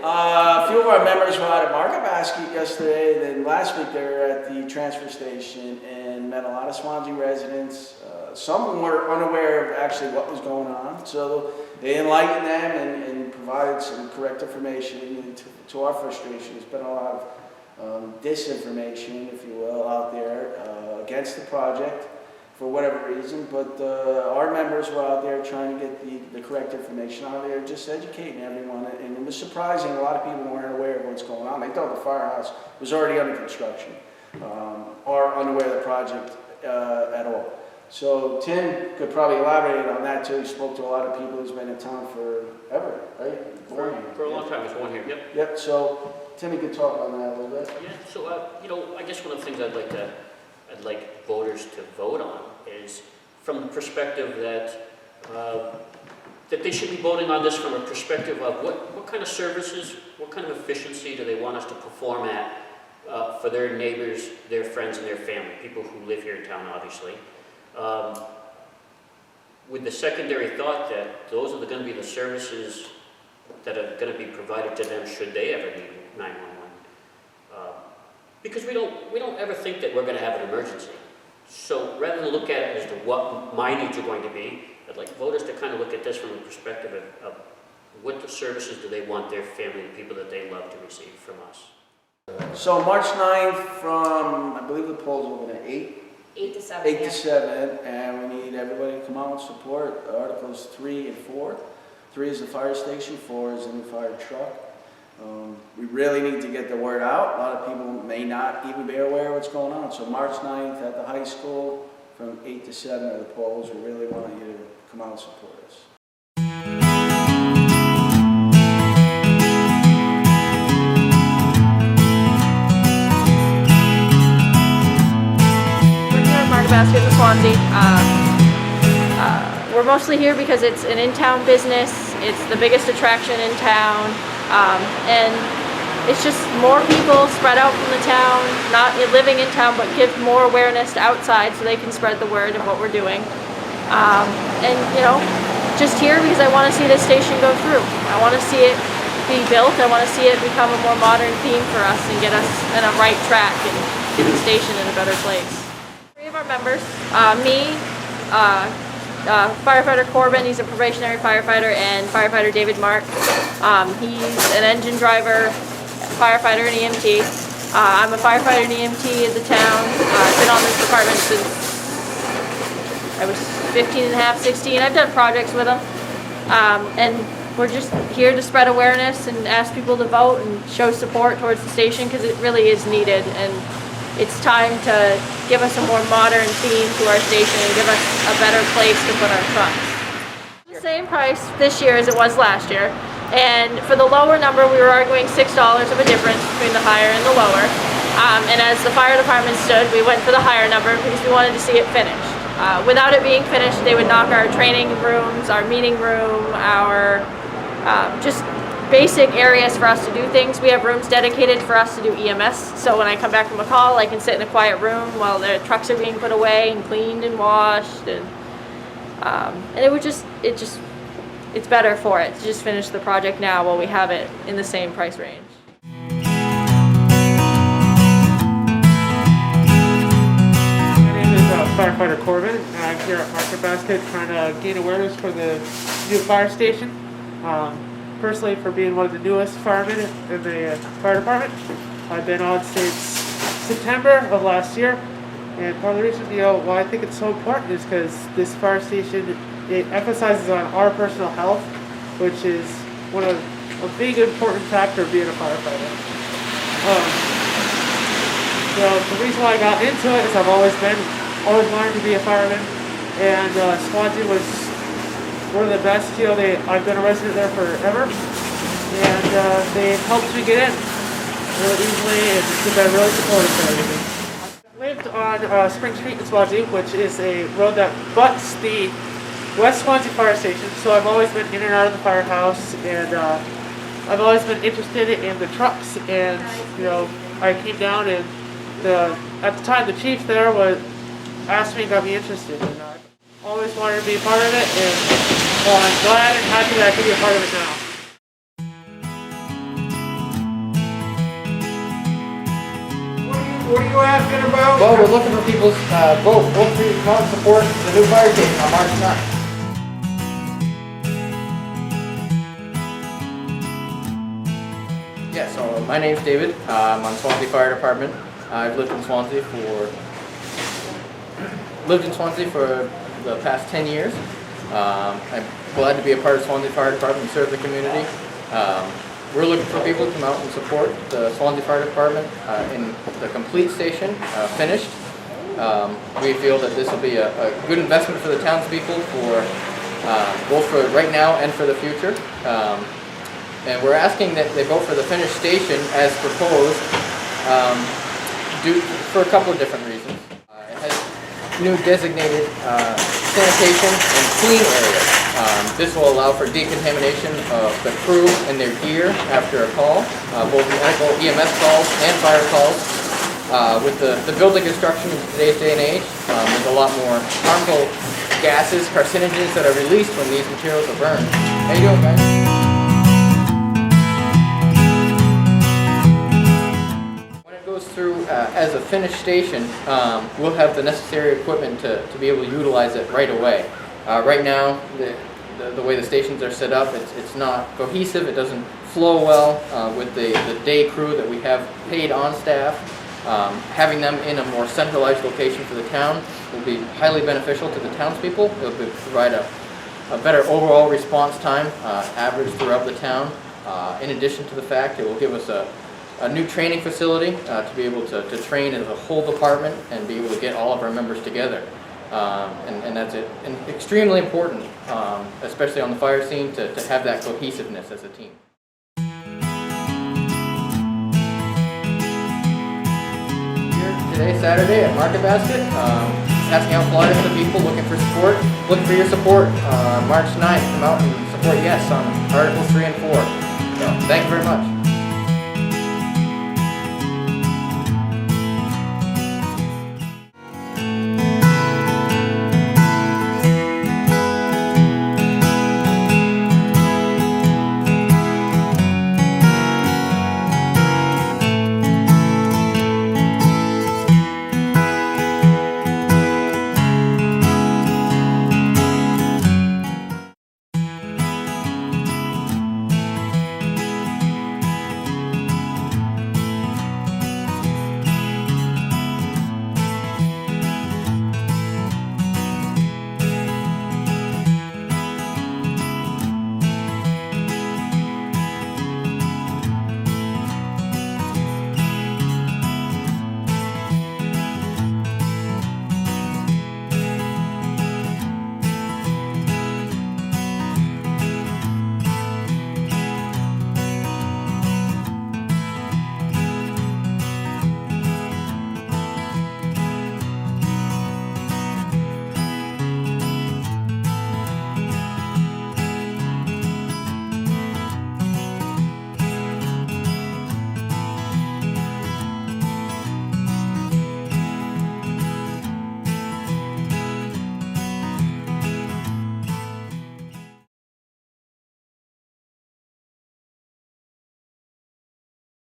A few of our members were out at Market Basket yesterday, then last week they were at the transfer station and met a lot of Swanzey residents. Some were unaware of actually what was going on, so they enlightened them and provided some correct information to our frustration. There's been a lot of disinformation, if you will, out there against the project for whatever reason, but our members were out there trying to get the correct information out there, just educating everyone, and it was surprising a lot of people weren't aware of what's going on. They thought the firehouse was already under construction or unaware of the project at all. So Tim could probably elaborate on that too. He spoke to a lot of people who's been in town forever, right? For a long time, it's born here, yep. Yep, so Tim, you could talk on that a little bit. Yeah, so, you know, I guess one of the things I'd like voters to vote on is from the perspective that they should be voting on this from a perspective of what kind of services, what kind of efficiency do they want us to perform at for their neighbors, their friends, and their family, people who live here in town, obviously. With the secondary thought that those are going to be the services that are going to be provided to them should they ever need 911. Because we don't ever think that we're going to have an emergency. So rather than look at it as to what my needs are going to be, I'd like voters to kind of look at this from the perspective of what the services do they want their family and people that they love to receive from us. So March 9th from, I believe the polls open at 8? 8 to 7. 8 to 7, and we need everybody to come out and support Articles 3 and 4. 3 is the fire station, 4 is the new fire truck. We really need to get the word out. A lot of people may not even be aware of what's going on. So March 9th at the high school from 8 to 7 are the polls. We really want you to come out and support us. Basket in Swanzey. We're mostly here because it's an in-town business. It's the biggest attraction in town, and it's just more people spread out from the town, not living in town, but give more awareness to outside so they can spread the word of what we're doing. And you know, just here because I want to see this station go through. I want to see it be built. I want to see it become a more modern theme for us and get us on a right track and get the station in a better place. Of our members, me, firefighter Corbin, he's a probationary firefighter, and firefighter David Mark. He's an engine driver, firefighter, and EMT. I'm a firefighter and EMT in the town. I've been on this department since I was 15 and a half, 16. I've done projects with them, and we're just here to spread awareness and ask people to vote and show support towards the station because it really is needed. And it's time to give us a more modern theme to our station and give us a better place to put our trucks. The same price this year as it was last year, and for the lower number we were arguing $6 of a difference between the higher and the lower. And as the fire department stood, we went for the higher number because we wanted to see it finished. Without it being finished, they would knock our training rooms, our meeting room, our just basic areas for us to do things. We have rooms dedicated for us to do EMS, so when I come back from a call I can sit in a quiet room while the trucks are being put away and cleaned and washed, and it's better for it to just finish the project now while we have it in the same price range. My name is firefighter Corbin, and I'm here at Market Basket trying to gain awareness for the new fire station. Personally, for being one of the newest firemen in the fire department, I've been on since September of last year, and part of the reason, why I think it's so important is because this fire station, it emphasizes on our personal health, which is a big important factor of being a firefighter. The reason why I got into it is I've always wanted to be a fireman, and Swanzey was one of the best. I've been a resident there forever, and they helped me get in really easily, and they've been really supportive for everything. I lived on Spring Street in Swanzey, which is a road that butts the West Swanzey Fire Station, so I've always been in and out of the firehouse, and I've always been interested in the trucks, and I came down, and at the time the chief there asked me and got me interested, and I always wanted to be a part of it, and I'm glad and happy that I could be a part of it now. What are you asking about? Well, we're looking for people's vote. Vote for you to come out and support the new fire station on March 9th. Yeah, so my name's David. I'm on Swanzey Fire Department. I've lived in Swanzey for the past 10 years. I'm glad to be a part of Swanzey Fire Department and serve the community. We're looking for people to come out and support the Swanzey Fire Department in the complete station, finished. We feel that this will be a good investment for the townspeople, for both for right now and for the future. And we're asking that they vote for the finished station as proposed for a couple of different reasons. It has new designated sanitation and clean areas. This will allow for decontamination of the crew and their gear after a call, both medical EMS calls and fire calls. With the building construction in today's day and age, there's a lot more harmful gases, carcinogens that are released when these materials are burned. How you doing, guys? Through as a finished station, we'll have the necessary equipment to be able to utilize it right away. Right now, the way the stations are set up, it's not cohesive. It doesn't flow well with the day crew that we have paid on staff. Having them in a more centralized location for the town will be highly beneficial to the townspeople. It will provide a better overall response time average throughout the town. In addition to the fact, it will give us a new training facility to be able to train as a whole department and be able to get all of our members together. And that's it. And extremely important, especially on the fire scene, to have that cohesiveness as a team. Here today, Saturday, at Market Basket, passing out flyers to people looking for support. Looking for your support. March 9th, come out and support Yes on Articles 3 and 4. So, thank you very much.